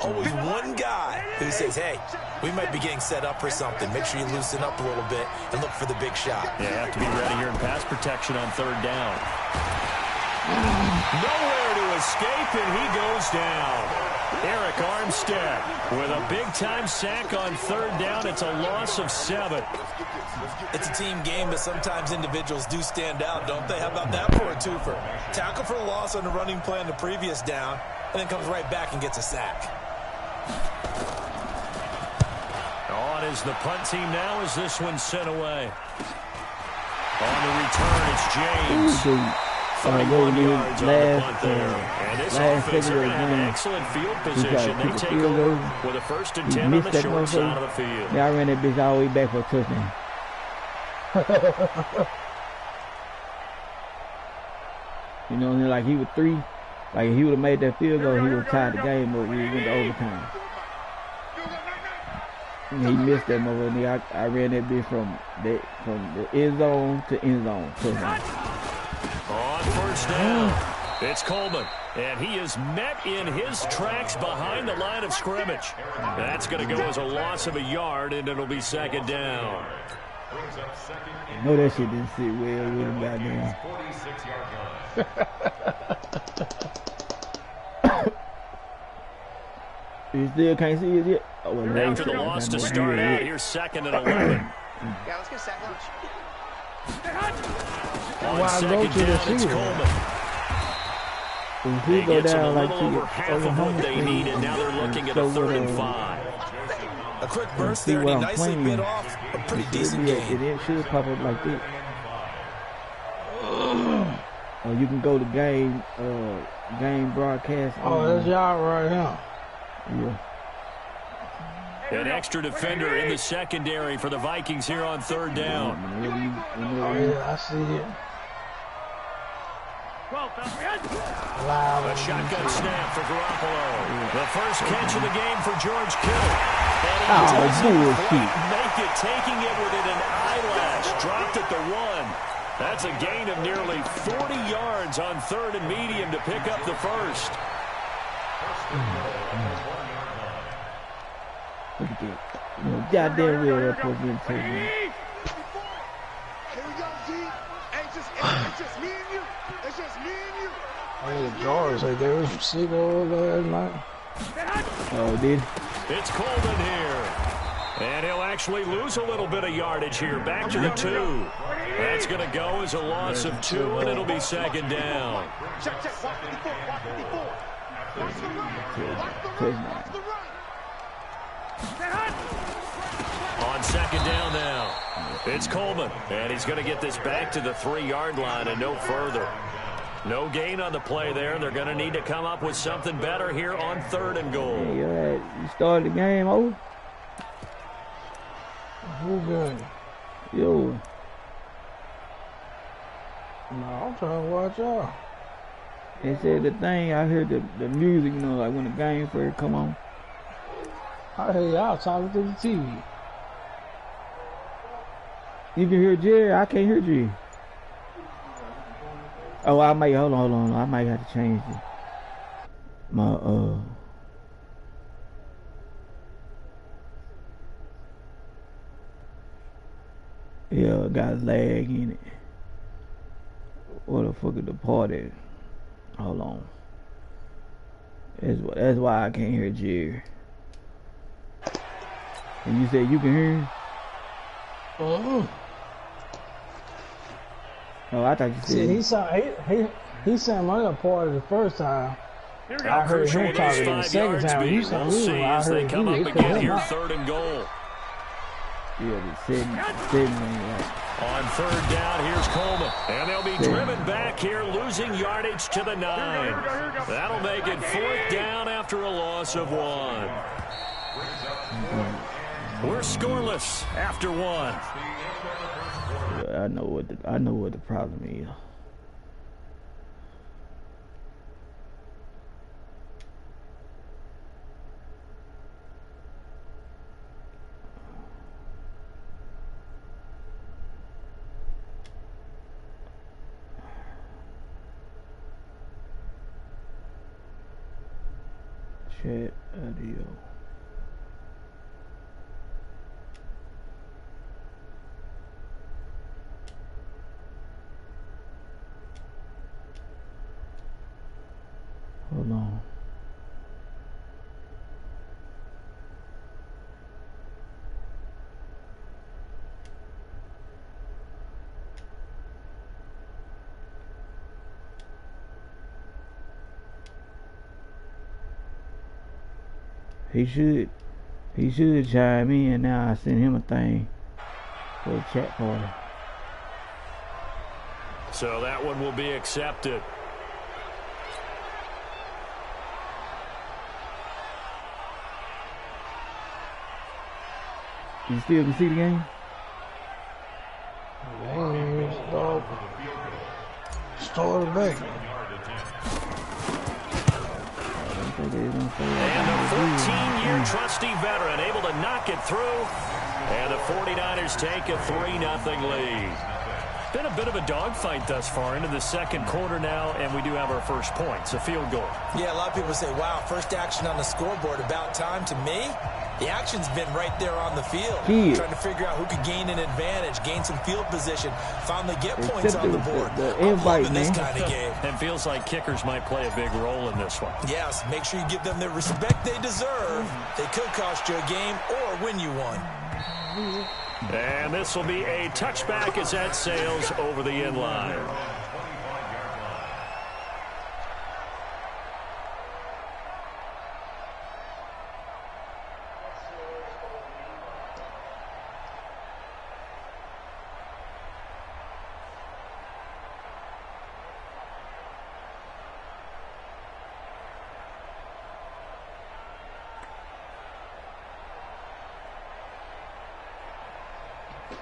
always one guy who says, hey, we might be getting set up for something. Make sure you loosen up a little bit and look for the big shot. Yeah, you have to be ready here in pass protection on third down. Nowhere to escape, and he goes down. Eric Armstead with a big-time sack on third down. It's a loss of 7. It's a team game, but sometimes individuals do stand out, don't they? How about that for a twofer? Tackle for a loss on the running play on the previous down, and then comes right back and gets a sack. On is the punt team now as this one's sent away. On the return, it's James. 31 yards on the punt there. And this offense, they're going to have an excellent field position. They take over with a 1st and 10 on the short side of the field. Yeah, I ran that bitch all the way back for a touchdown. You know, like he was 3. Like if he would have made that field goal, he would have tied the game up. We went to overtime. And he missed that mother. I ran that bitch from the end zone to end zone. Touchdown. On first down, it's Coleman, and he is met in his tracks behind the line of scrimmage. That's going to go as a loss of a yard, and it'll be 2nd down. I know that shit didn't sit well with him goddamn. You still can't see it yet? Oh, well, after the loss to start out, here's 2nd and 11. Yeah, let's get a sack lunch. On 2nd down, it's Coleman. He gets them a little over half of what they need, and now they're looking at a 3rd and 5. A quick burst there, and he nicely bit off a pretty decent game. It should pop up like this. You can go to game broadcast. Oh, that's y'all right now. Yeah. An extra defender in the secondary for the Vikings here on 3rd down. Oh, yeah, I see it. A shotgun snap for Garoppolo. The first catch of the game for George Kittle. And he doesn't quite make it, taking it within an eyelash. Dropped at the 1. That's a gain of nearly 40 yards on 3rd and medium to pick up the first. Look at that. Goddamn real that supposed to be taken. Here we go, G. It's just me and you. It's just me and you. I mean, the guards, like, they were sitting over there last night. Oh, did? It's Coleman here. And he'll actually lose a little bit of yardage here. Back to the 2. That's going to go as a loss of 2, and it'll be 2nd down. Check. Watch the 4. Watch the run. Watch the run. On 2nd down now, it's Coleman, and he's going to get this back to the 3-yard line and no further. No gain on the play there. They're going to need to come up with something better here on 3rd and goal. Hey, you started the game over? Who good? Yo. No, I'm trying to watch y'all. They said the thing, I heard the music, you know, like when the game first come on. I hear y'all talking to the TV. You can hear Jerry, I can't hear Jerry. Oh, I might, hold on. I might have to change it. Yeah, got lag in it. What the fuck is the party? Hold on. That's why I can't hear Jerry. And you said you can hear him? Oh, I thought you said he sang my part the first time. I heard him talking the second time. You sang me. I heard they come up again here, 3rd and goal. Yeah, the second On 3rd down, here's Coleman. And they'll be driven back here, losing yardage to the 9. That'll make it 4th down after a loss of 1. We're scoreless after 1. I know what the problem is. Chat audio. Hold on. He should chime in now. I sent him a thing for a chat party. So that one will be accepted. You still can see the game? Started back. And the 14-year trusty veteran able to knock it through. And the 49ers take a 3-0 lead. Been a bit of a dogfight thus far into the second quarter now, and we do have our first points, a field goal. Yeah, a lot of people say, wow, first action on the scoreboard, about time. To me, the action's been right there on the field. Trying to figure out who could gain an advantage, gain some field position, finally get points on the board. I'm loving this kind of game. And feels like kickers might play a big role in this one. Yes, make sure you give them the respect they deserve. They could cost you a game or win you one. And this will be a touchback as that sails over the end line.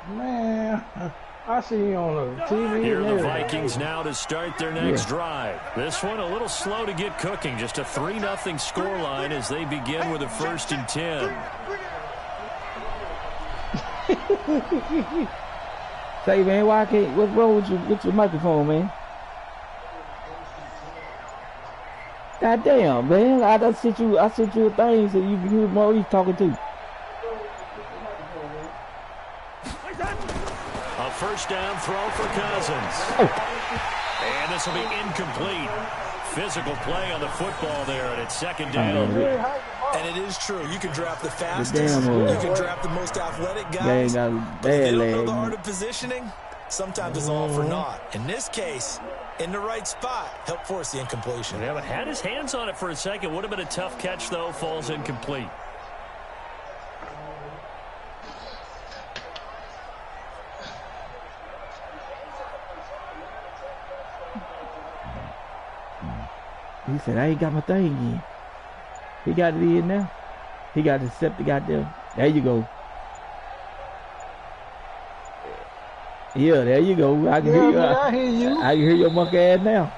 Man, I see you on the TV. Here are the Vikings now to start their next drive. This one a little slow to get cooking. Just a 3-0 scoreline as they begin with a 1st and 10. Say, man, why can't? What's wrong with your microphone, man? God damn, man! I sent you a thing so you can hear what he's talking to. A first down throw for Cousins. And this will be incomplete. Physical play on the football there, and it's 2nd down. And it is true. You can draft the fastest. You can draft the most athletic guys. But if they don't know the art of positioning, sometimes it's all for naught. In this case, in the right spot, help force the incompletion. Yeah, but had his hands on it for a second. Would have been a tough catch, though. Falls incomplete. He said, I ain't got my thing in. He got it in now. He got to accept the goddamn. There you go. Yeah, there you go. I can hear you. I hear you. I can hear your monkey ass now.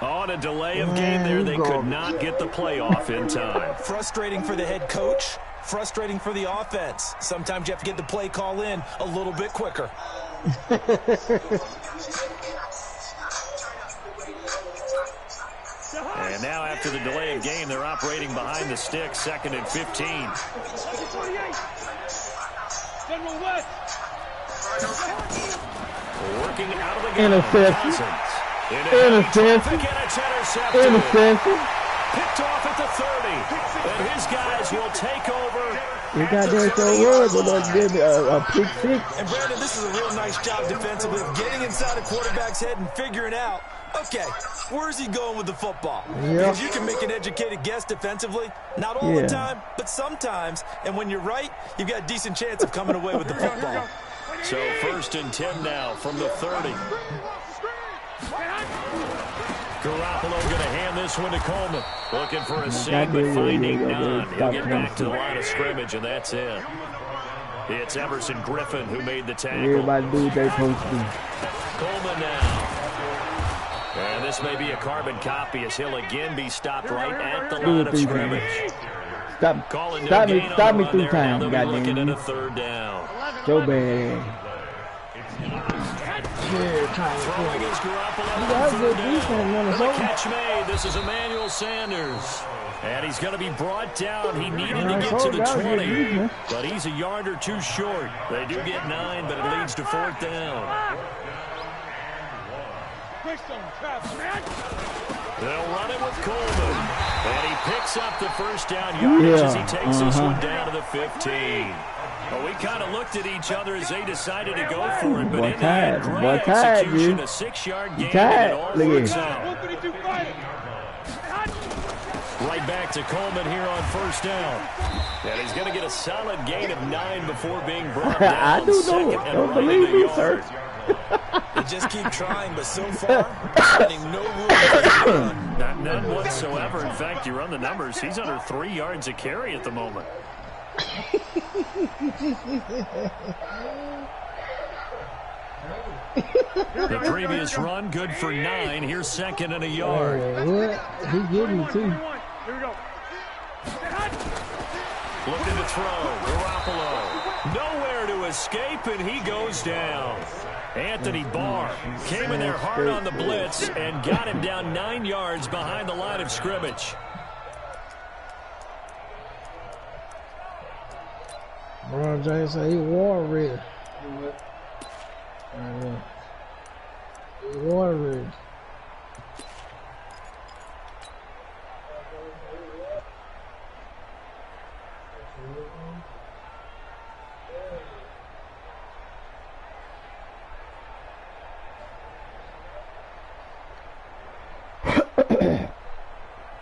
On a delay of game there, they could not get the playoff in time. Frustrating for the head coach. Frustrating for the offense. Sometimes you have to get the play call in a little bit quicker. And now after the delay of game, they're operating behind the sticks, 2nd and 15. Working out of the gun. Interception. Picked off at the 30. And his guys will take over. You got that so words a pick six. And Brandon, this is a real nice job defensively of getting inside a quarterback's head and figuring out, okay, where's he going with the football? Because you can make an educated guess defensively, not all the time, but sometimes. And when you're right, you've got a decent chance of coming away with the football. So 1st and 10 now from the 30. Garoppolo going to hand this one to Coleman. Looking for a seam, but finding none. He'll get back to the line of scrimmage, and that's it. It's Everson Griffin who made the tackle. Everybody do what they're supposed to do. Coleman now. And this may be a carbon copy as he'll again be stopped right at the line of scrimmage. Stop me 3 times, goddamn. Looking at a goddamn. 3rd down. So bad. Yeah, trying to Throwing is Garoppolo. You got good defense, The Minnesota. catch made. This is Emmanuel Sanders. And he's going to be brought down. He needed to get to the 20, but he's a yard or two short. They do get 9, but it leads to 4th down. They'll run it with Coleman. And he picks up the first down yardage as he takes this one down to the 15. Well, we kind of looked at each other as they decided to go for it, but in the end, great execution, a 6-yard gain, and it all works out. Right back to Coleman here on first down. And he's going to get a solid gain of 9 before being brought down. I do know. Don't believe me, sir. They just keep trying, but so far, finding no room for run. None whatsoever. In fact, you run the numbers. He's under 3 yards a carry at the moment. The previous run, good for 9. Here's 2nd and a yard. He getting me too. Here we go. Looking to throw. Garoppolo. Nowhere to escape, and he goes down. Anthony Barr came in there hard on the blitz and got him down 9 yards behind the line of scrimmage. Ron James said he war ready. He war ready.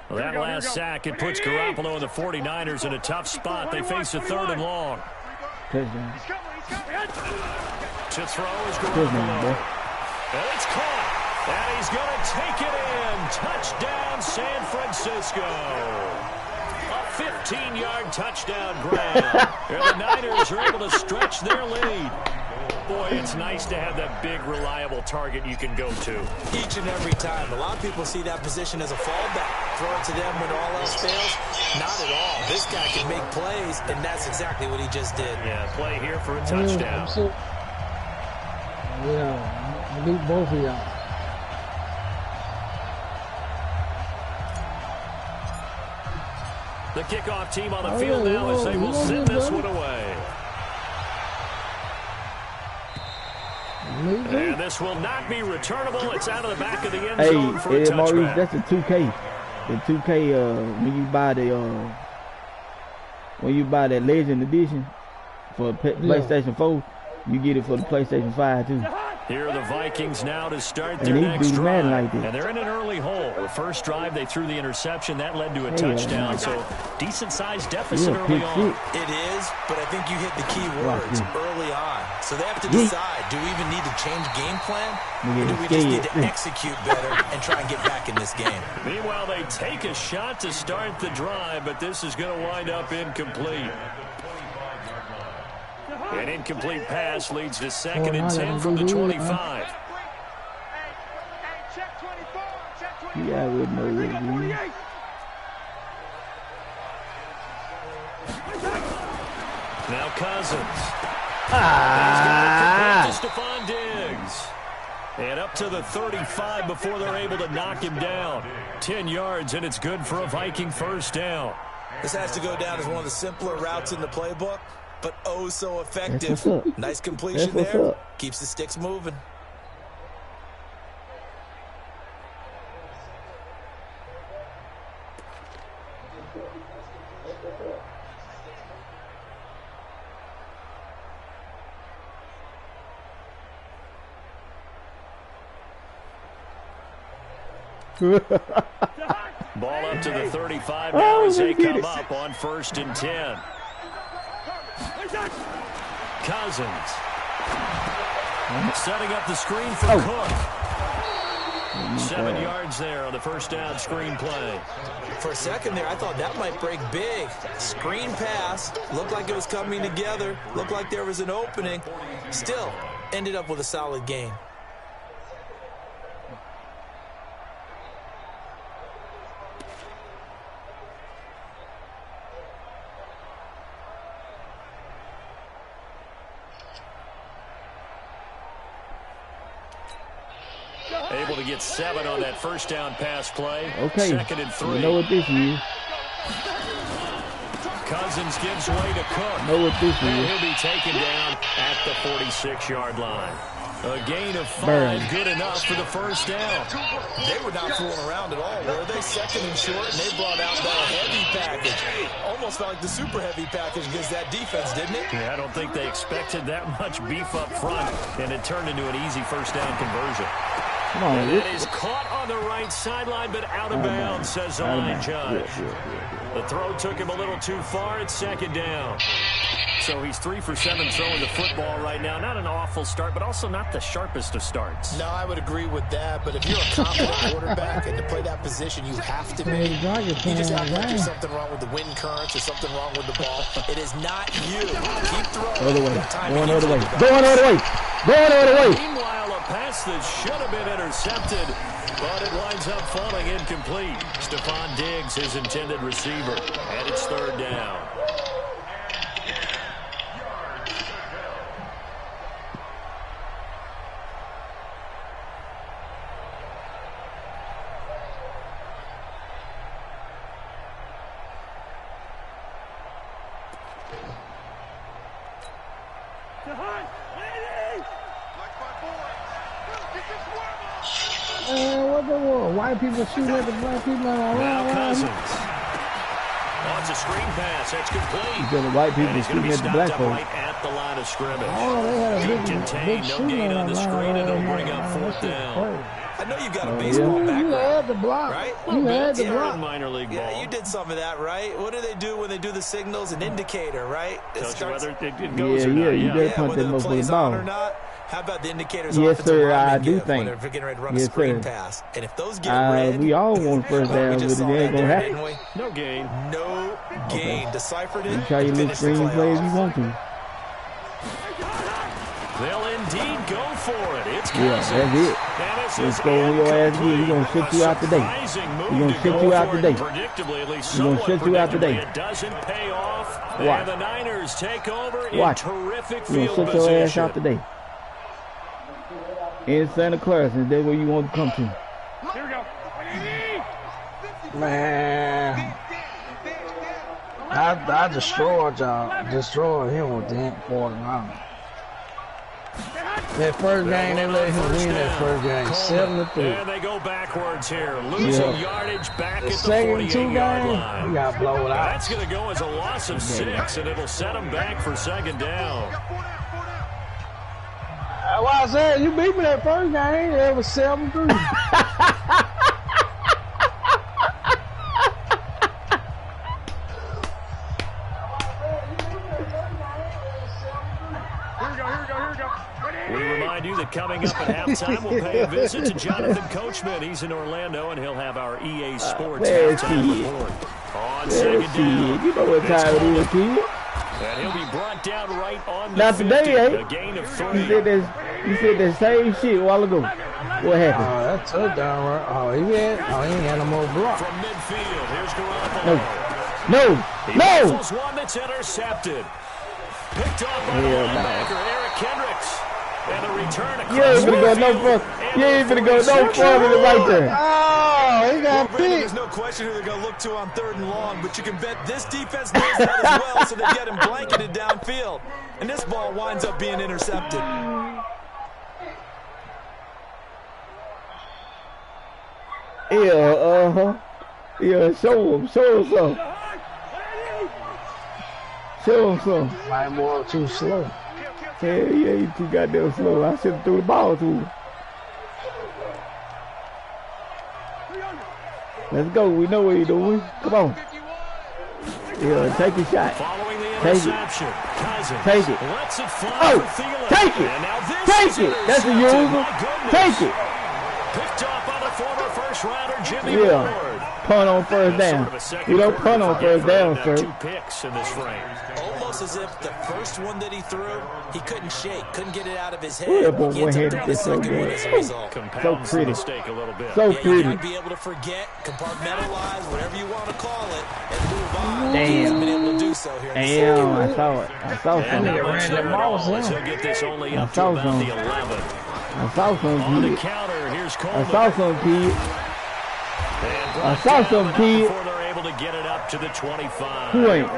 Well, that last sack, it puts Garoppolo and the 49ers in a tough spot. They face a 3rd and long. To throw is Garoppolo. And it's caught. And he's going to take it in. Touchdown, San Francisco. A 15-yard touchdown grab. And the Niners are able to stretch their lead. Boy, it's nice to have that big, reliable target you can go to. Each and every time. A lot of people see that position as a fallback. Throw it to them when all else fails. Not at all. This guy can make plays, and that's exactly what he just did. Yeah, play here for a touchdown. Yeah, I beat both of y'all. The kickoff team on the field now as they will send this one away. And this will not be returnable. It's out of the back of the end zone for a touchback. Maurice, that's a 2K. The 2K when you buy that Legend Edition for PlayStation 4, you get it for the PlayStation 5 too. Here are the Vikings now to start their next drive. Like and they're in an early hole. The first drive, they threw the interception. That led to a touchdown. So, decent-sized deficit early on. It is, but I think you hit the key words early on. So they have to decide, do we even need to change game plan? Or do we just need to execute better and try and get back in this game? Meanwhile, they take a shot to start the drive, but this is going to wind up incomplete. An incomplete pass leads to 2nd and 10 from the 25. Yeah, I would know what it means. Now Cousins. He's got to Stephon Diggs. And up to the 35 before they're able to knock him down. 10 yards, and it's good for a Viking first down. This has to go down as one of the simpler routes in the playbook, but oh so effective. Nice completion there. Keeps the sticks moving. Ball up to the 35 now as they come up on 1st and 10. Cousins setting up the screen for Cook. 7 yards there on the first down screen play. For a second there, I thought that might break big. Screen pass. Looked like it was coming together. Looked like there was an opening. Still, ended up with a solid gain. to get 7 on that first down pass play. Okay. 2nd and 3. You know what this is. Cousins gives way to Cook. Know what this And is. he'll be taken down at the 46-yard line. A gain of 5, Burn. good enough for the first down. They were not fooling around at all, were they? 2nd and short, and they brought out that heavy package. Almost felt like the super heavy package against that defense, didn't it? Yeah, I don't think they expected that much beef up front, and it turned into an easy first down conversion. Come on, And it is caught on the right sideline, but out of bounds, says the line judge. The throw took him a little too far. It's 2nd down. So he's 3 for 7 throwing the football right now. Not an awful start, but also not the sharpest of starts. No, I would agree with that. But if you're a confident quarterback and to play that position, you have to be. You just act like there's something wrong with the wind currents or something wrong with the ball. It is not you. Keep throwing. Other way. Going other way. Going other way. Going other way. Meanwhile, a pass that should have been intercepted, but it winds up falling incomplete. Stephon Diggs, his intended receiver, and it's 3rd down. What the world? White people shooting at the black people around. Now Cousins. Oh, it's a screen pass. That's complete. You got the white people And he's going to be shooting at the black stopped up folks. right at the line of scrimmage. Oh, they had a Good big contain, no shooting gain on the screen, and it'll bring up 4th That down. I know you got a baseball You background, had the block. right? You had the You're block. in minor league ball. Yeah, you did some of that, right? What do they do when they do the signals? An indicator, right? It Tells you starts- whether it goes or Yeah, not. you better yeah, punt that whether the play's motherfucking on or ball. not. How about the indicators Yes, offensive sir, I linemen do give think. when they're getting ready to run Yes, a screen sir. pass? And if those get red, We all want first well, we down, just but saw it that ain't gonna there, happen. didn't we? No gain. No gain. Deciphered it. You try your little finished the screen play if you playoffs. want to. They'll indeed go for it. It's Yeah, Cousins. that's it. And this Let's is go on your ass good. He gonna incomplete. shut you out today. Surprising move He gonna to shut go you out for it. today. Predictably, at least He gonna somewhat shut you out predictably, today. it doesn't pay off. Watch. And the Niners take over Watch. in terrific You field gonna shut your ass position. out today. In Santa Clara, and that's where you want to come to. Man, I destroyed y'all. Destroyed him with the 49. That first game, they let him win that first game, 7-3. And they go backwards here, losing yardage back The at the second 2 48-yard games, line. we got blown out. That's going to go as a loss of 6, and it'll set them back for 2nd down. That's why I said, you beat me that first game, it was 7-3. We remind you that coming up at halftime, we'll pay a visit to Jonathan Coachman. He's in Orlando, and he'll have our EA Sports There's halftime kid. report. On There's 2nd down. kid. You know what time it is, kid. And he'll be brought down right on the Not 50. today, eh? A gain of You 3. said the same shit a while ago. What happened? Oh, that touchdown, right? Oh, he ain't had no more block. From midfield, here's Garoppolo. No. He No. rifles one that's intercepted. Picked off by the Hell no. linebacker, Eric Kendricks. And a return across You ain't finna go no midfield. further. You ain't finna go no further than right there. Oh, he got Brandon, picked. there's no question who they're going to look to on 3rd and long, but you can bet this defense knows that as well, so they get him blanketed downfield. And this ball winds up being intercepted. Yeah, Yeah, show him some. Show him some. My boy too slow. Hell yeah, you too goddamn slow. I should have threw the ball to him. Let's go. We know what he's doing. Come on. Yeah, take a shot. Following the Take it. interception, Cousins Take it. lets it fly Oh, for Thielen. take it. And now this Take is it. That's a intercepted. user. My goodness. Take it. Picked up by the former first-rounder Jimmy Yeah. Ward. Punt on first down. We don't punt on first down, sir. 2 picks in this frame. Almost as if the first one that he threw, he couldn't shake, couldn't get it out of his head. Yeah, but He ends one up head throwing the is so second one good. as a result. Compounds the pretty. mistake a little bit. So Yeah, you pretty. gotta be able to forget, compartmentalize, whatever you want to call it, and move on. Damn. He's been able to do so here in the Damn, second. I saw it. I saw And something. now ran it's that third ball and all as down. he'll get this only I up to saw about something. the 11. I saw some On the kid. counter, here's Coleman. I saw some kid. I saw some kid. Before they're able to get it up to the 25. Who ain't?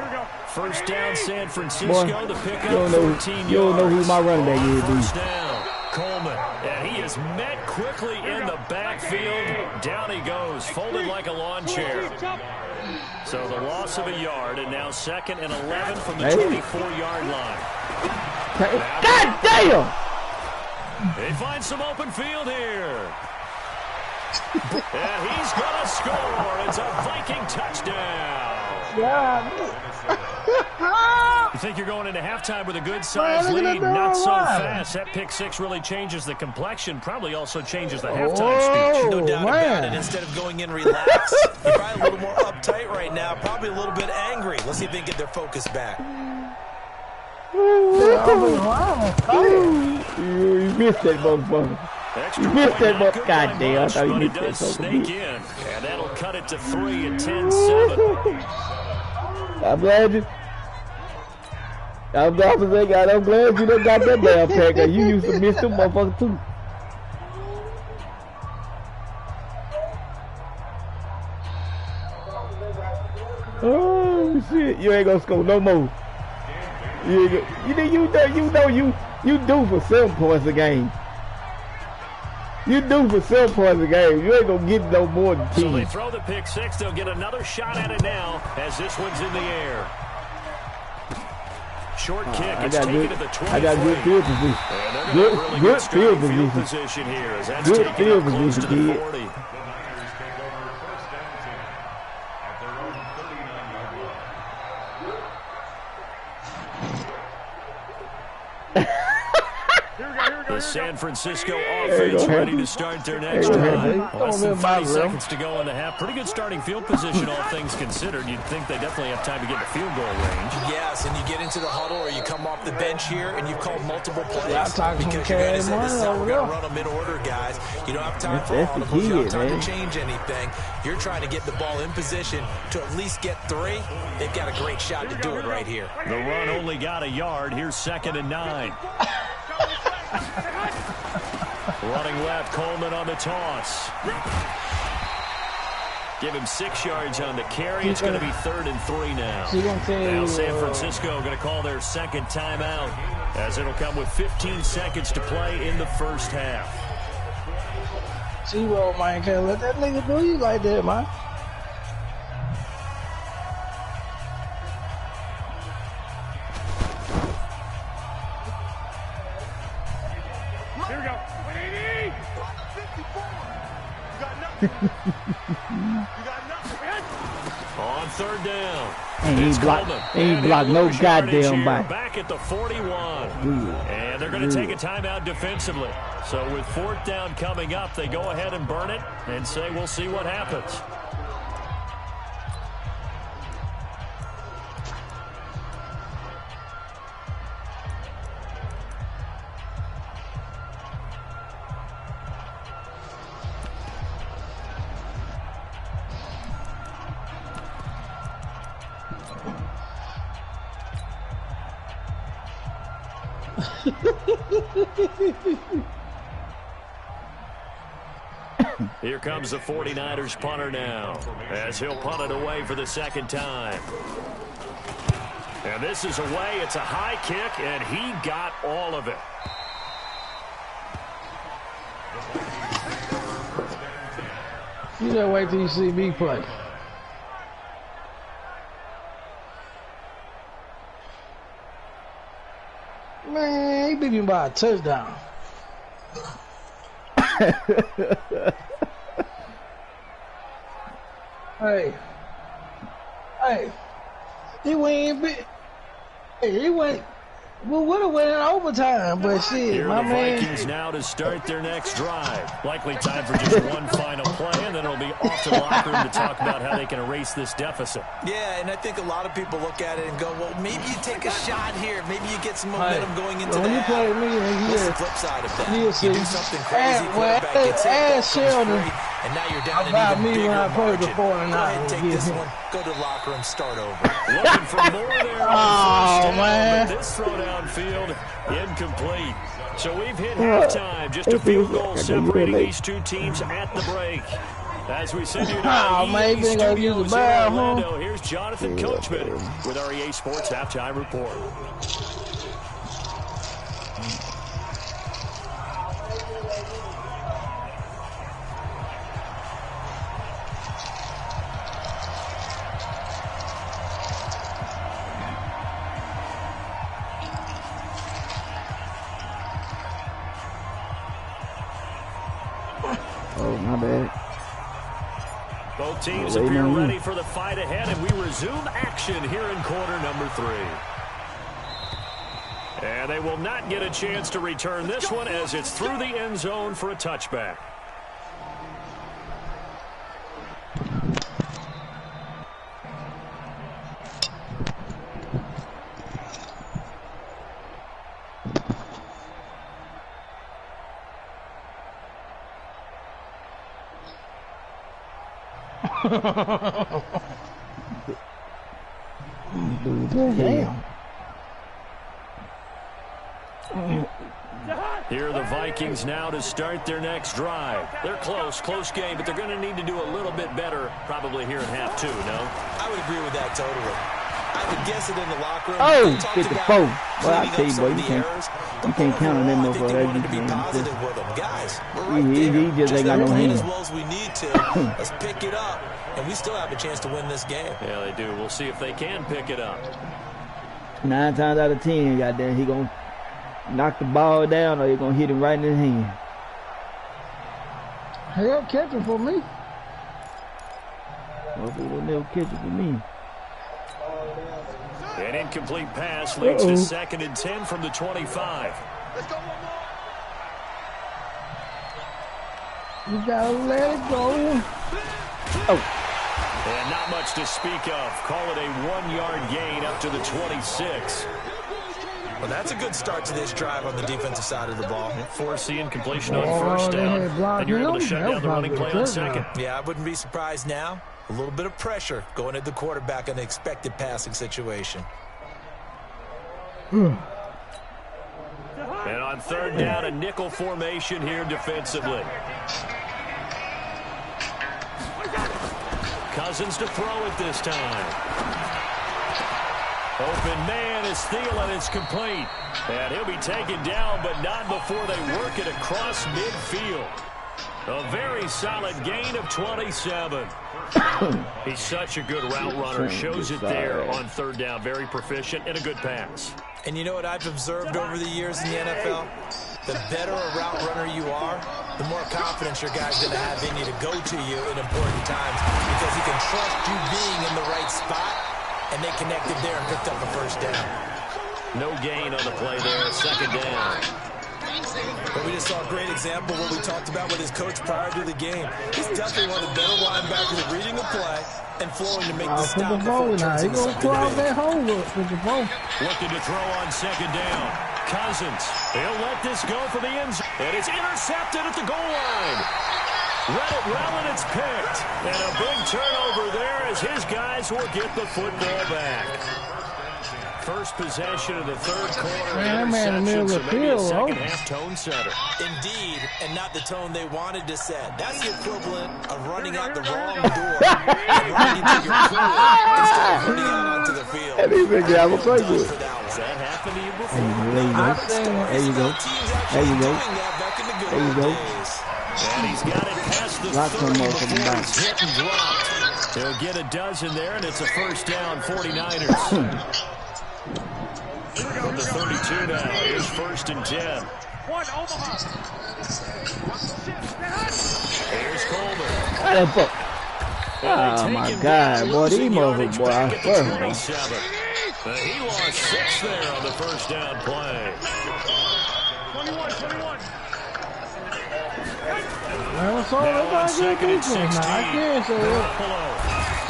First down, San Francisco Boy, to pick you up don't know, 14 yards. you don't know who my running back is, dude. First down, Coleman. And he is met quickly in the backfield. Down he goes, folded like a lawn chair. So the loss of a yard, and now 2nd and 11 from the 24-yard line. God damn! They find some open field here. And he's going to score. It's a Viking touchdown. You think you're going into halftime with a good-sized lead? Not so fast. That pick six really changes the complexion. Probably also changes the halftime speech. No doubt about it. Instead of going in relaxed, you're probably a little more uptight right now. Probably a little bit angry. Let's see if they can get their focus back. You missed that motherfucker. You missed that motherfucker. God damn, I thought you missed that snake in, and that'll cut it to 3 and 10-7. I'm glad you. I'm glad you done got that damn packer. You used to miss them motherfuckers too. Oh shit! You ain't gonna score no more. You do for 7 points a game. You do for 7 points a game. You ain't gonna get no more than 10. So they throw the pick six. They'll get another shot at it now as this one's in the air. Short kick. It's taken to the 23. I got good field position. Good field position here. As that's good taken field up close position, to the kid. 40. The San Francisco offense ready to start their next drive. Less than 30 seconds to go in the half. Pretty good starting field position, all things considered. You'd think they definitely have time to get in the field goal range. Yes, and you get into the huddle or you come off the bench here and you've called multiple plays. Because you're going to say, this is how we're going to run them in order, guys. You don't have time for audibles. You don't have time to change anything. You're trying to get the ball in position to at least get 3. They've got a great shot to do it right here. The run only got a yard. Here's 2nd and 9. Running left, Coleman on the toss. Give him 6 yards on the carry. It's going to be 3rd and 3 now. Now San Francisco going to call their 2nd timeout as it'll come with 15 seconds to play in the first half. Zero, man. Can't let that nigga do you like that, man. On 3rd down. Ain't blocked no goddamn body. Back at the 41. And they're going to take a timeout defensively. So with 4th down coming up, they go ahead and burn it and say, we'll see what happens. Here comes the 49ers punter now as he'll punt it away for the 2nd time. And this is away. It's a high kick, and he got all of it. You just wait till you see me play. Man, he beat me by a touchdown. Hey, he went. He went. We would have went in overtime, but shit, Here my the man. Vikings now to start their next drive. Likely time for just one final play, and then it'll be off to the locker room to talk about how they can erase this deficit. Yeah, and I think a lot of people look at it and go, well, maybe you take a shot here. Maybe you get some momentum going into when the you play me, What's the flip side of that? you do something crazy, quarterback gets hit, Sheldon. And now you're down an even bigger margin. Go ahead and take this one. Go to the locker room, start over. Looking for more there on first down, but this throw downfield incomplete. So we've hit halftime. Just a field goal separating these two teams at the break. As we send you to EA Studios in Orlando, here's Jonathan Coachman with our EA Sports Halftime Report. Oh, my bad. Both teams appear ready for the fight ahead, and we resume action here in quarter number 3. And they will not get a chance to return this one as it's through the end zone for a touchback. Damn. Here are the Vikings now to start their next drive. They're close game, but they're going to need to do a little bit better probably here in half 2, no? I would agree with that totally. I would guess it in the locker room. Oh, 54. Well, I tell you, boy, you can't count on them motherfuckers. Guys, he just ain't got no hands. As well as we need to. Let's pick it up, and we still have a chance to win this game. Yeah, they do. We'll see if they can pick it up. 9 times out of 10, goddamn, he gonna knock the ball down or he gonna hit him right in his hand. Hell, catch it for me. Hopefully they'll never catch it for me. An incomplete pass leads to 2nd and 10 from the 25. Let's go one more. You gotta let it go. Oh. And not much to speak of. Call it a 1-yard gain up to the 26. Well, that's a good start to this drive on the defensive side of the ball. Force the incompletion on first down, and you're able to shut down the running play on 2nd. Yeah, I wouldn't be surprised now. A little bit of pressure going at the quarterback in an expected passing situation. And on 3rd down, a nickel formation here defensively. Cousins to throw it this time. Open man is Thielen. It's complete. And he'll be taken down, but not before they work it across midfield. A very solid gain of 27. He's such a good route runner. Shows it there on 3rd down. Very proficient and a good pass. And you know what I've observed over the years in the NFL? The better a route runner you are, the more confidence your guy's going to have in you to go to you in important times because he can trust you being in the right spot, and they connected there and picked up a first down. No gain on the play there. 2nd down. But we just saw a great example of what we talked about with his coach prior to the game. He's definitely one of the better linebackers at reading a play and flowing to make the stop before it turns into something big. Looking to throw on 2nd down. Cousins, he'll let this go for the end zone. And it's intercepted at the goal line. Read it well, and it's picked. And a big turnover there as his guys will get the football back. First possession of the 3rd quarter. Interception, so maybe a second-half tone setter. Indeed, and not the tone they wanted to set. That's the equivalent of running out the wrong door and running into your pool instead of running out onto the field. That happened to you before. There you go. And he's got it past the 30 before it's hit and dropped. He'll get a dozen there, and it's a first down, 49ers. From the 32 now, here's 1st and 10. Here's Coleman. Oh, my God, boy, these motherfuckers, boy, I swear. He lost 6 there on the first down play. 21. Now on 2nd and 16.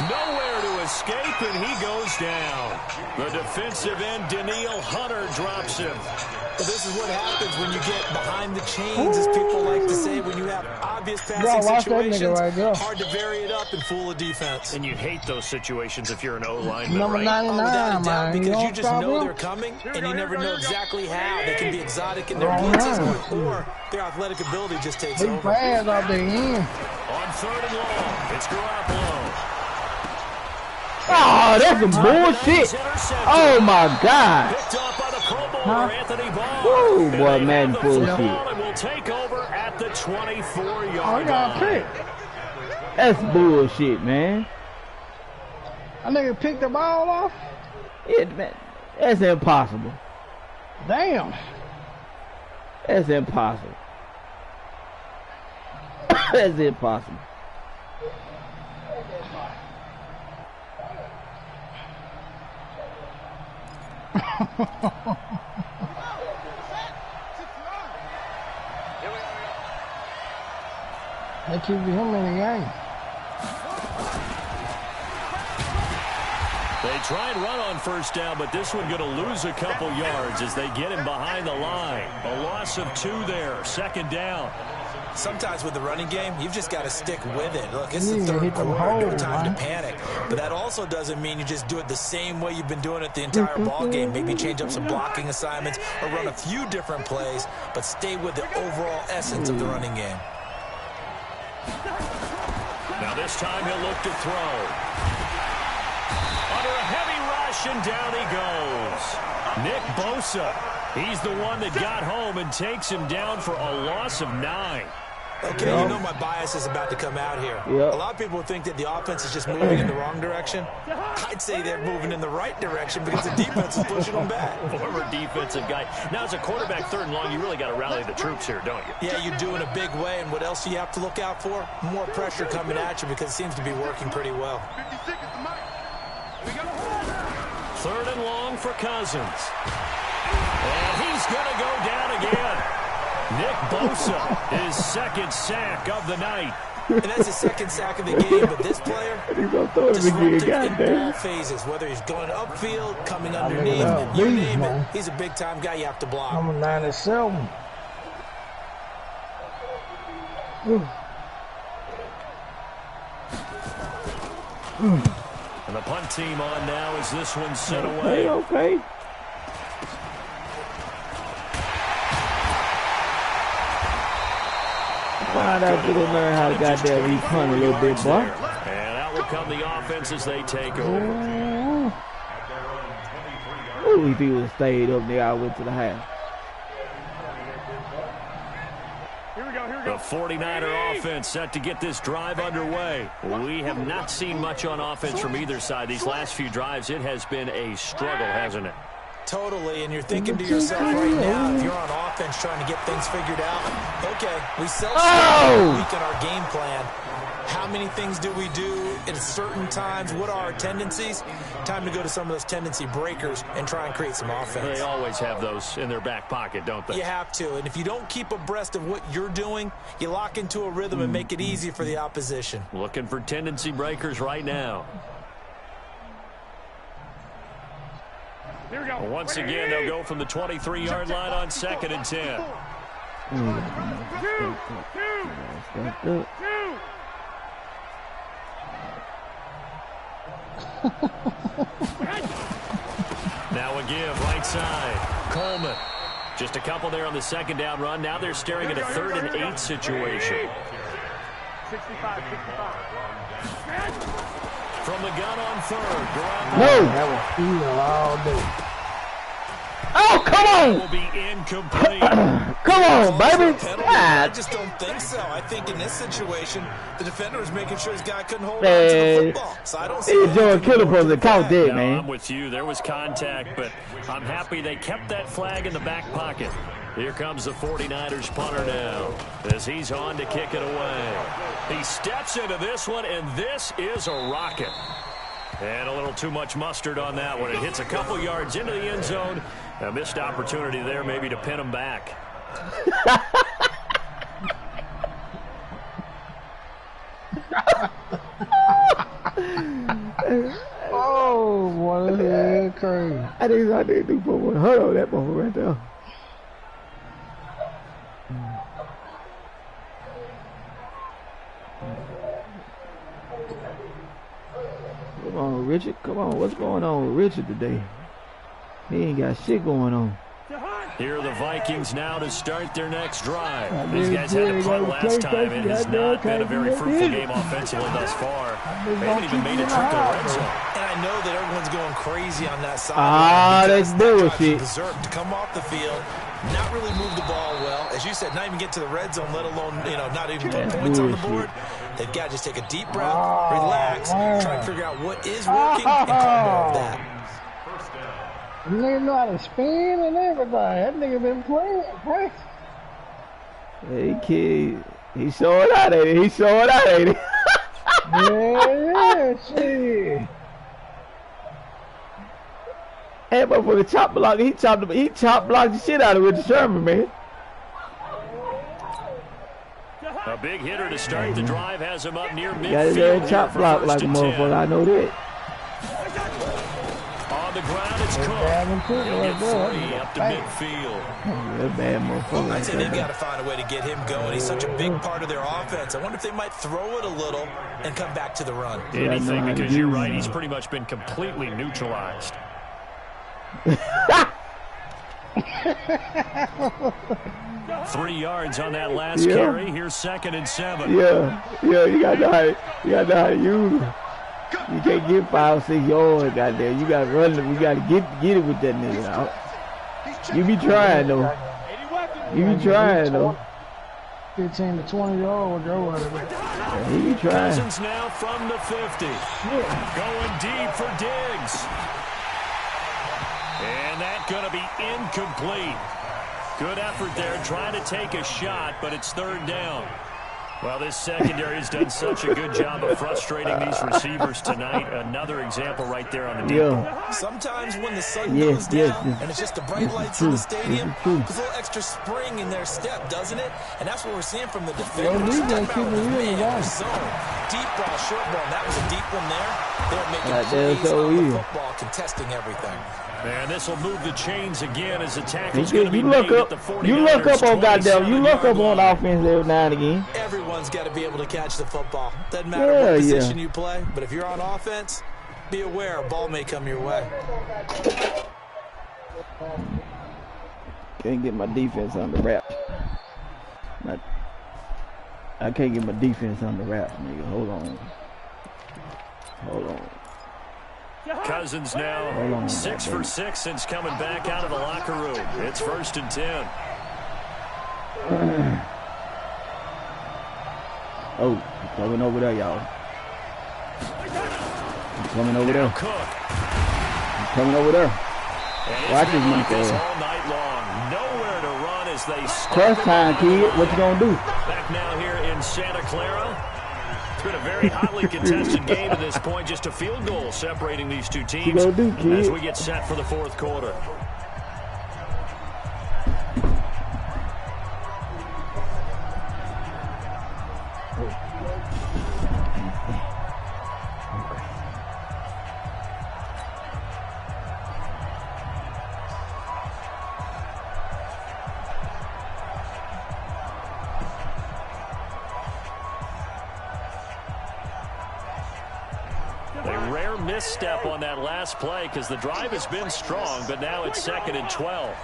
Nowhere to escape, deep, and he goes down. The defensive end, Daniil Hunter, drops him. Well, this is what happens when you get behind the chains, as people like to say, when you have obvious passing situations, hard to vary it up and fool a defense. And you hate those situations if you're an O-lineman, Number right? 99, without a doubt, man. because you just know they're coming, and you never know exactly how. They can be exotic in their blitzes, or their athletic ability just takes over. Fast out there, On 3rd and long, it's Garoppolo. Oh, that's some bullshit. Oh, my God. Picked up by the Pro Bowler, Anthony Barr. Woo, boy, man, bullshit. And will take over at the 24-yard line. That's bullshit, man. I nigga picked the ball off? Man, that's impossible. Damn. That's impossible. That's impossible. They keep him in the game. They try and run on 1st down, but this one going to lose a couple yards as they get him behind the line. A loss of 2 there, 2nd down. Sometimes with the running game, you've just got to stick with it. Look, it's the 3rd quarter, no time to panic. But that also doesn't mean you just do it the same way you've been doing it the entire ball game. Maybe change up some blocking assignments or run a few different plays, but stay with the overall essence of the running game. Now this time he'll look to throw. Under a heavy rush, and down he goes. Nick Bosa. He's the one that got home and takes him down for a loss of 9. Okay, you know my bias is about to come out here. A lot of people think that the offense is just moving in the wrong direction. I'd say they're moving in the right direction because the defense is pushing them back. Former defensive guy. Now, as a quarterback, 3rd and long, you really got to rally the troops here, don't you? Yeah, you do in a big way. And what else do you have to look out for? More pressure coming at you because it seems to be working pretty well. 3rd and long for Cousins. And he's going to go down again. Nick Bosa, his 2nd sack of the night. And that's his 2nd sack of the game, but this player, disruptive in all phases, whether he's going upfield, coming underneath, you name it. He's a big-time guy you have to block. Number 97. And the punt team on now as this one's sent away. Okay. Find out you don't learn how to goddamn re-punt a little bit, boy. And out will come the offense as they take over. Ooh, if he would have stayed up there, I went to the half. The 49er offense set to get this drive underway. We have not seen much on offense from either side. These last few drives, it has been a struggle, hasn't it? Totally, and you're thinking to yourself right now, if you're on offense trying to get things figured out, okay, we self-started week in our game plan. How many things do we do at certain times? What are our tendencies? Time to go to some of those tendency breakers and try and create some offense. They always have those in their back pocket, don't they? You have to, and if you don't keep abreast of what you're doing, you lock into a rhythm and make it easy for the opposition. Looking for tendency breakers right now. Here we go. Well, once again, they'll go from the 23-yard line on 2nd and 10. Two. Now a give, right side. Coleman. Just a couple there on the 2nd down run. Now they're staring at a 3rd and 8 situation. 65. From the gun on 3rd. Whoa! That was feeling all day. Oh, come on! Will be incomplete. Come on, baby! I just don't think so. I think in this situation, the defender was making sure his guy couldn't hold on to the football. So I don't see It's Joe Killer supposed to count that, No, man. I'm with you. There was contact, but I'm happy they kept that flag in the back pocket. Here comes the 49ers punter now as he's on to kick it away. He steps into this one, and this is a rocket. And a little too much mustard on that one. It hits a couple yards into the end zone. A missed opportunity there maybe to pin him back. Oh, Oh, boy, that's crazy. I didn't do for one. Hold on, that motherfucker right there. Come on, Richard. Come on. What's going on with Richard today? He ain't got shit going on. Here are the Vikings now to start their next drive. These guys had to punt last time. It has not been a very fruitful game offensively thus far. They haven't even made a trip to the red zone. And I know that everyone's going crazy on that side. That's bullshit. To come off the field, not really move the ball well. As you said, not even get to the red zone, let alone, not even put points on the board. They've got to just take a deep breath, relax, try and figure out what is working, and call more of that. Nigga know how to spin and everything. That nigga been playing, practice. Hey, kid. He saw it out, ain't it? He saw it out, ain't it? Yeah, shit. Hey, but for the chop block, he chopped blocked the shit out of Richard Sherman, man. A big hitter to start the drive has him up near midfield. Got his ass chop block like a motherfucker. I know that. On the ground, it's Cook. He'll get 3 up to midfield. That bad motherfucker. I'd say they've got to find a way to get him going. He's such a big part of their offense. I wonder if they might throw it a little and come back to the run. Anything, because you're right. He's pretty much been completely neutralized. 3 yards on that last carry. Here's 2nd and 7. Yeah, you got to how to use him. You can't get 5 or 6 yards, goddamn. You got to run it. We got to get it with that nigga out. You be trying, though. You be trying, though. 15 to 20 yards, go at it. Yeah, he be trying. Cousins now from the 50. Going deep for Diggs. And that's going to be incomplete. Good effort there, trying to take a shot, but it's 3rd down. Well, this secondary has done such a good job of frustrating these receivers tonight. Another example right there on the deep ball. Sometimes when the sun goes down and it's just the bright lights in the stadium, there's a little extra spring in their step, doesn't it? And that's what we're seeing from the defenders. Deep ball, short ball. That was a deep one there. They're making plays on the football, contesting everything. And this will move the chains again as the tackle's going to be you look made up, at the 40. You look up on goddamn. You look up on offense every now and again. Everyone's got to be able to catch the football. Doesn't matter what position you play, but if you're on offense, be aware a ball may come your way. Can't get my defense on the wraps. I can't get my defense on the wraps, nigga. Hold on. Cousins now 6 for 6 since coming back out of the locker room. It's 1st and 10. Oh, he's coming over there, y'all. He's coming over there. Cook. He's coming over there. Watch his money there. All night long. Nowhere to run as they Crunch time, kid. What you gonna do? Back now here in Santa Clara. It's been a very hotly contested game to this point. Just a field goal separating these two teams as we get set for the 4th quarter. Misstep on that last play because the drive has been strong, but now it's 2nd and 12.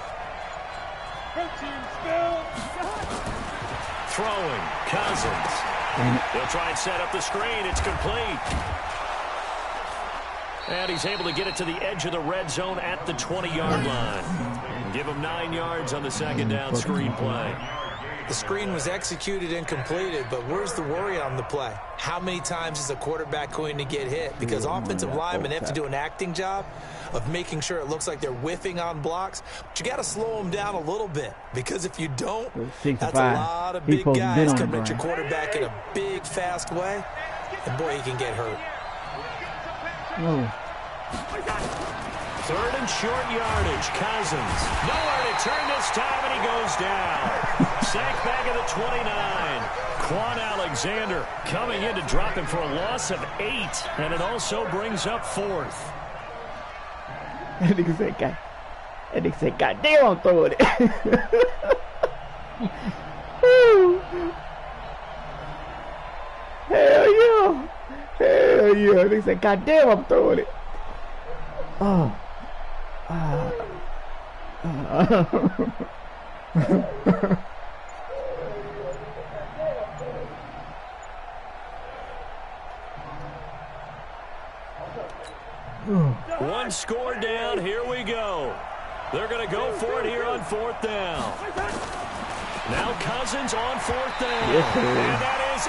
Throwing, Cousins. He'll try and set up the screen. It's complete. And he's able to get it to the edge of the red zone at the 20-yard line. Give him 9 yards on the 2nd down screen play. The screen was executed and completed, but where's the worry on the play? How many times is a quarterback going to get hit? Because offensive linemen have to do an acting job of making sure it looks like they're whiffing on blocks. But you got to slow them down a little bit, because if you don't, that's a lot of big guys coming at your quarterback in a big, fast way. And boy, he can get hurt. 3rd and short yardage. Cousins. Nowhere to turn this time, and he goes down. Sacked back at the 29. Quan Alexander coming in to drop him for a loss of 8. And it also brings up 4th. That nigga said, God damn, I'm throwing it. Hell yeah. Hell yeah. They said, God damn, I'm throwing it. Oh. One score down. Here we go. They're going to go for it here on 4th down. Now Cousins on 4th down. Yes, and that is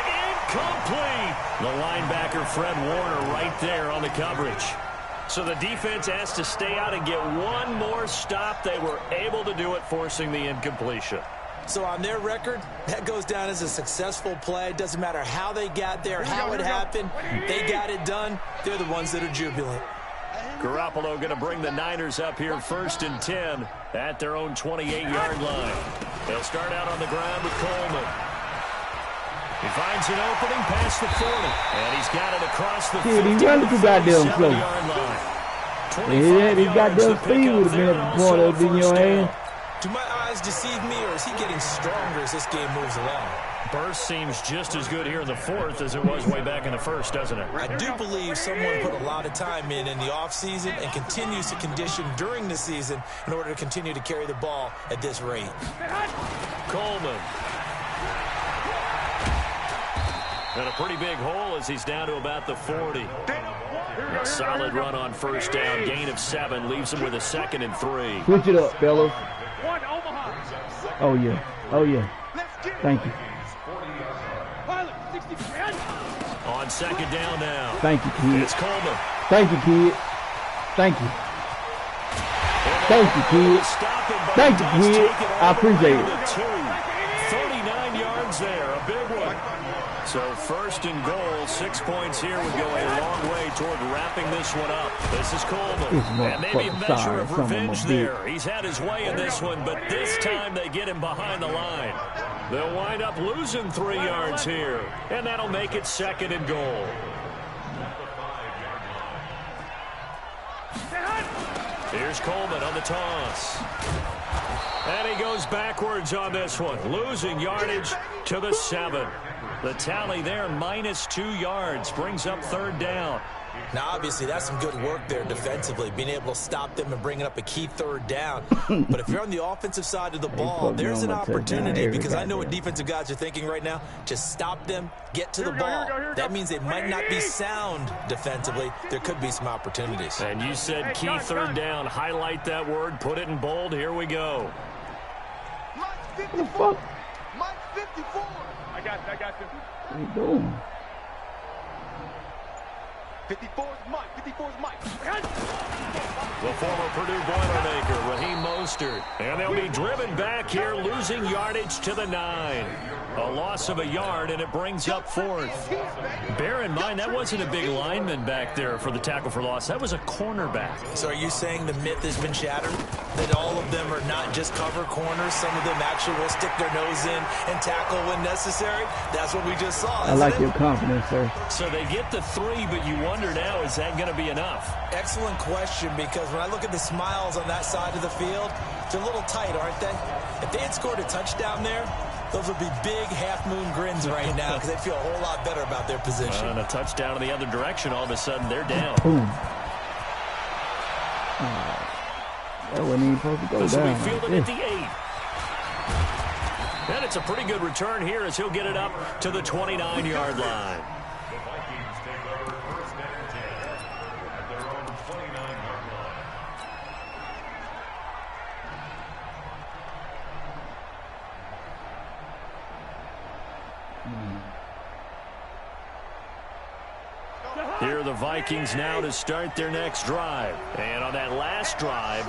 incomplete. The linebacker, Fred Warner, right there on the coverage. So the defense has to stay out and get one more stop. They were able to do it, forcing the incompletion. So on their record, that goes down as a successful play. Doesn't matter how they got there, how it happened. They got it done. They're the ones that are jubilant. Garoppolo going to bring the Niners up here 1st and 10 at their own 28-yard line. They'll start out on the ground with Coleman. He finds an opening past the 40, and he's got it across the 50 he's running too goddamn slow. Yeah, these goddamn speed would have been a point of in your hand. Do my eyes deceive me, or is he getting stronger as this game moves along? Burst seems just as good here in the 4th as it was way back in the 1st, doesn't it? I do believe someone put a lot of time in the offseason and continues to condition during the season in order to continue to carry the ball at this rate. Coleman. And a pretty big hole as he's down to about the 40. A solid run on 1st down. Gain of 7 leaves him with a 2nd and 3. Switch it up, fellas. Oh, yeah. Oh, yeah. Thank you. On 2nd down now. Thank you, kid. It's Coleman. Thank you, kid. Thank you. Thank you, kid. Thank you, kid. I appreciate it. 39 yards there. A big one. So 1st and goal, 6 points here would go a long way toward wrapping this one up. This is Coleman. And maybe a measure of revenge there. He's had his way in this one, but this time they get him behind the line. They'll wind up losing 3 yards here, and that'll make it 2nd and goal. Here's Coleman on the toss. And he goes backwards on this one, losing yardage to the 7. The tally there, -2 yards, brings up 3rd down. Now, obviously, that's some good work there defensively, being able to stop them and bringing up a key 3rd down. But if you're on the offensive side of the ball, there's an opportunity, because I know what defensive guys are thinking right now. Just stop them, get to the ball. That means they might not be sound defensively. There could be some opportunities. And you said key 3rd down. Highlight that word, put it in bold. Here we go. What the fuck? Mike 54. I got you. What are you doing? 54 is Mike. 54 is Mike. The former Purdue Boilermaker, Raheem Mostert. And they'll be driven back here, losing yardage to the 9. A loss of a yard, and it brings up 4th. Bear in mind, that wasn't a big lineman back there for the tackle for loss. That was a cornerback. So are you saying the myth has been shattered? That all of them are not just cover corners? Some of them actually will stick their nose in and tackle when necessary? That's what we just saw, I like your confidence, sir. So they get the 3, but you wonder now, is that going to be enough? Excellent question, because when I look at the smiles on that side of the field, they're a little tight, aren't they? If they had scored a touchdown there, those would be big half-moon grins right now, because they feel a whole lot better about their position. And a touchdown in the other direction, all of a sudden they're down. Boom. That wasn't even supposed to go This down. will be fielded at the 8. And it's a pretty good return here as he'll get it up to the 29-yard line. Here are the Vikings now to start their next drive. And on that last drive,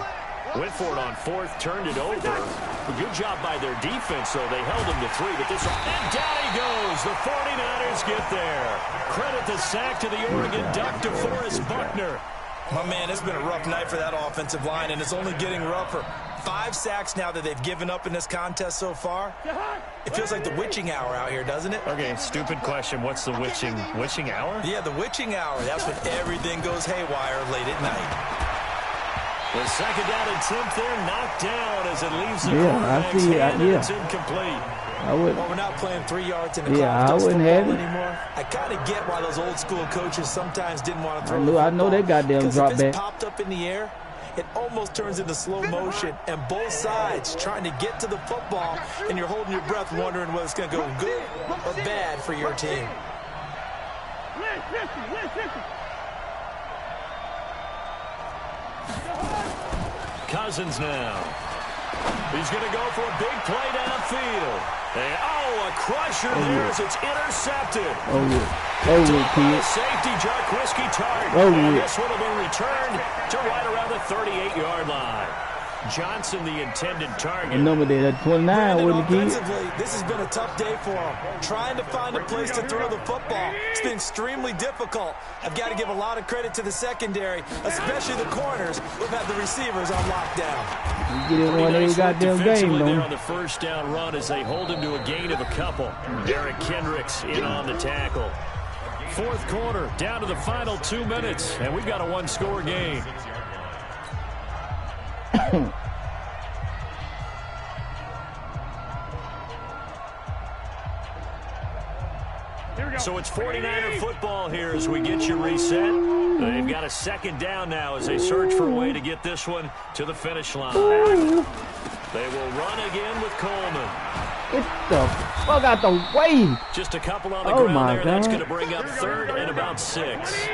went for it on 4th, turned it over. A good job by their defense, though. They held him to 3, but this one, and down he goes. The 49ers get there. Credit the sack to the Oregon Duck, DeForest Buckner. My man, it's been a rough night for that offensive line, and it's only getting rougher. 5 sacks now that they've given up in this contest so far. It feels like the witching hour out here, doesn't it? Okay, stupid question. What's the witching hour? Yeah, the witching hour. That's when everything goes haywire late at night. The second down attempt there knocked down as it leaves the quarterback's hand, and it's incomplete. Well, we're not playing 3 yards in the clock anymore. I kind of get why those old school coaches sometimes didn't want to throw the football. I know that goddamn drop if back. it's popped up in the air, it almost turns into slow motion, and both sides trying to get to the football, and you're holding your breath wondering whether it's going to go good or bad for your team. Cousins now. He's going to go for a big play downfield. And, a crusher there as it's intercepted. Safety Jarquiski Tart. And this one will be returned to right around the 38-yard line. Johnson, the intended target. The number there, 29, with the kid. Offensively, this has been a tough day for him. Trying to find a place to throw the football. It's been extremely difficult. I've got to give a lot of credit to the secondary, especially the corners who've had the receivers on lockdown. You get it one every goddamn game, though. There on the first down run as they hold him to a gain of a couple. Derek Kendricks in on the tackle. Fourth quarter, down to the final 2 minutes, and we've got a one-score game. So it's 49er football here as we get you reset. They've got a second down now as they search for a way to get this one to the finish line. They will run again with Coleman. Get the fuck out the way. Just a couple on the ground there. That's going to bring up third and about 6.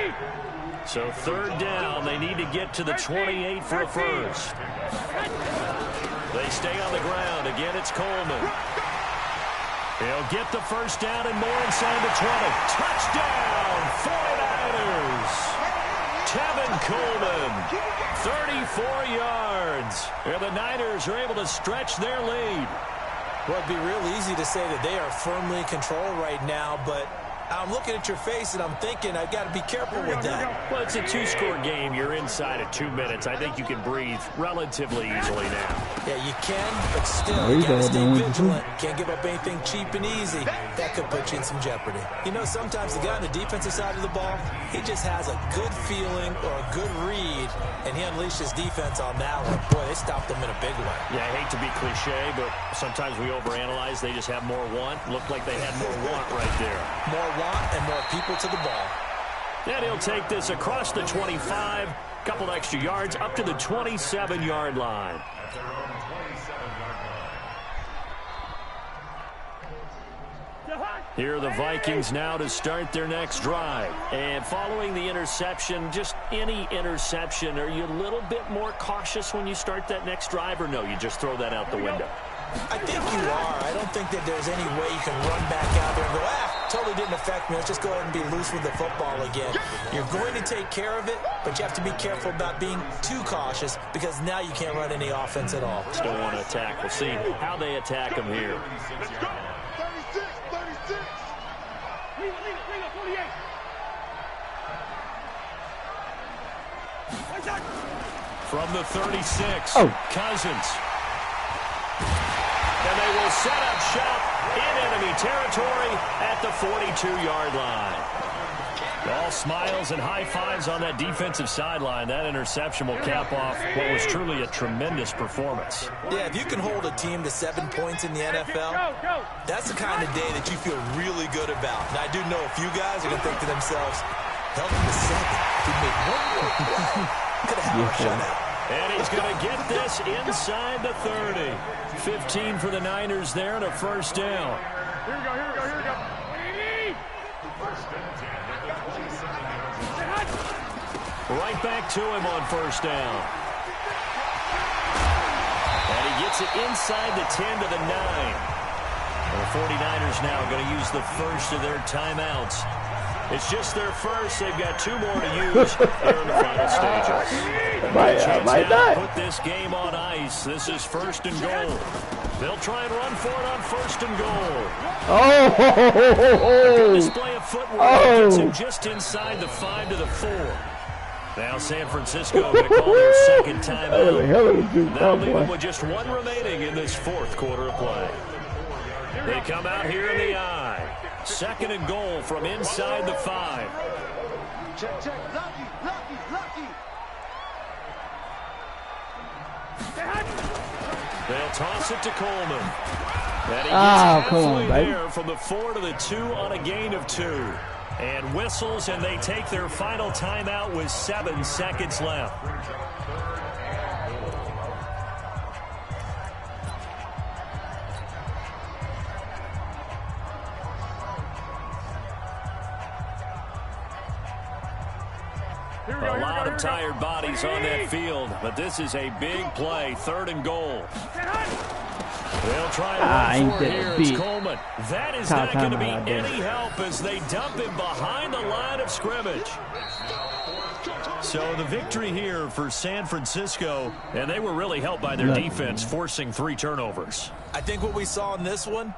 So third down, they need to get to the 28 for a first. They stay on the ground. Again, it's Coleman. He'll get the first down and more inside the 20. Touchdown, 49ers. Tevin Coleman, 34 yards. And the Niners are able to stretch their lead. Well, it'd be real easy to say that they are firmly in control right now, but I'm looking at your face and I'm thinking I've got to be careful with that. Well, it's a 2-score game. You're inside of 2 minutes. I think you can breathe relatively easily now. Yeah, you can, but still, you got to stay vigilant. Can't give up anything cheap and easy. That could put you in some jeopardy. You know, sometimes the guy on the defensive side of the ball, he just has a good feeling or a good read, and he unleashed his defense on that one. Boy, they stopped him in a big way. Yeah, I hate to be cliche, but sometimes we overanalyze. They just have more want. Looked like they had more want right there. More want and more people to the ball. And he'll take this across the 25, couple extra yards up to the 27-yard line. Here are the Vikings now to start their next drive. And following the interception, just any interception, are you a little bit more cautious when you start that next drive, or no, you just throw that out the window? I think you are. I don't think that there's any way you can run back out there and go, totally didn't affect me. Let's just go ahead and be loose with the football again. You're going to take care of it, but you have to be careful about being too cautious because now you can't run any offense at all. Still want to attack. We'll see how they attack them here. Let's go. 36, 36. From the 36, Cousins. And they will set up shop in enemy territory at the 42-yard line. All smiles and high fives on that defensive sideline. That interception will cap off what was truly a tremendous performance. Yeah, if you can hold a team to 7 points in the NFL, that's the kind of day that you feel really good about. And I do know a few guys are going to think to themselves, held him to 7. If he made 1 more play, could have had a shutout. And he's going to get this inside the 30. 15 for the Niners there and a first down. Here we go. Right back to him on first down. And he gets it inside the 10 to the 9. And the 49ers now going to use the first of their timeouts. It's just their first. They've got 2 more to use here in the final stages. Might not put this game on ice. This is first and goal. They'll try and run for it on first and goal. Good display of footwork. Gets him just inside the 5 to the 4. Now San Francisco going to call their second timeout. That'll leave them with just 1 remaining in this fourth quarter of play. They come out here in the eye. Second and goal from inside the 5. Check. Lucky. They'll toss it to Coleman. And he gets come on, halfway baby. there from the 4 to the 2 on a gain of 2. And whistles, and they take their final timeout with 7 seconds left. A lot of tired bodies on that field, but this is a big play, 3rd and goal. They'll try to run for it here. It's Coleman. That is not going to be any help as they dump him behind the line of scrimmage. So the victory here for San Francisco, and they were really helped by their defense, forcing 3 turnovers. I think what we saw in this one,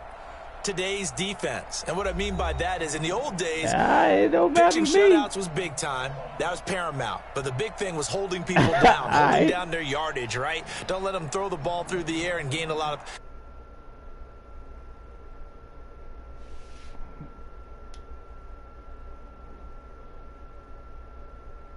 today's defense. And what I mean by that is in the old days, pitching shutouts was big time. That was paramount. But the big thing was holding people down, holding down their yardage, right? Don't let them throw the ball through the air and gain a lot of...